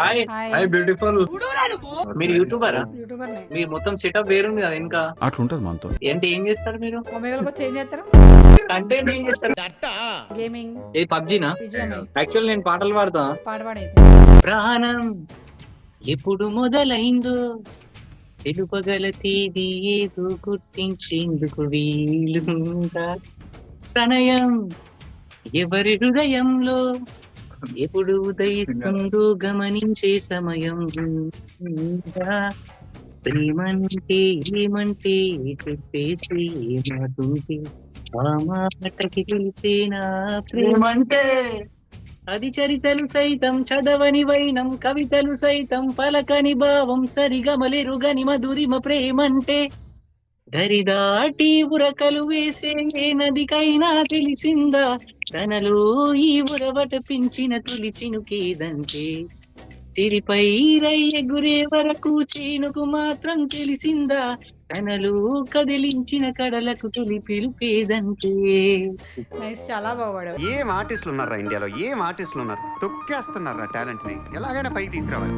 Hi hi. Hi beautiful. మీరు యూట్యూబరా? YouTuber నే. మీ మొత్తం సెటప్ వేరుంది కదా ఇంకా. అట్లుంటది మనతో. ఏంటి ఏం చేస్తారు మీరు? ఒమేగాలకు వచ్చి ఏం చేస్తారు? కంటెంట్ ఏం చేస్తారు? గేమింగ్, ఏ పబ్జీనా? విజయమై. యాక్చువల్ నేను పాటలు పాడతా. పాట పాడైతే ప్రాణం ఎప్పుడు మొదలైందో తెలుపగల తేదీ ఏదో గుర్తించేందుకు వీలుందా? ప్రణయం ఎవరి హృదయంలో ఎప్పుడు ఉదయిస్తుందో గమనించే సమయం ఉందా? ప్రేమంటే ఏమంటే చెప్పేసి ఏమాటుంటే ఆ మాటకి తెలిసేనా ప్రేమంటే? అది చరితలు సైతం చదవని వైనం, కవితలు సైతం పలకని భావం, సరిగమలెరుగని మధురిమ ప్రేమంటే. దరిదాటి ఉరకలు వేసే ఏ నదికైనా తెలిసిందా తనలో ఈ ఉరవట పెంచిన తొలి చినుకేదంటే? తిరిపై రయ్య గురే వరకు చీనుకు మాత్రం తెలిసిందా తనలో కదిలించిన కడలకు తొలి పిలుపేదంటే? నైస్, చాలా బాగుపడావు. ఏం ఆర్టిస్టులు ఉన్నారా ఇండియాలో? ఏం ఆర్టిస్టులు ఉన్నారు? తొక్కేస్తున్నారా టాలెంట్ ని? ఎలాగైనా పైకి తీసుకురావాలి.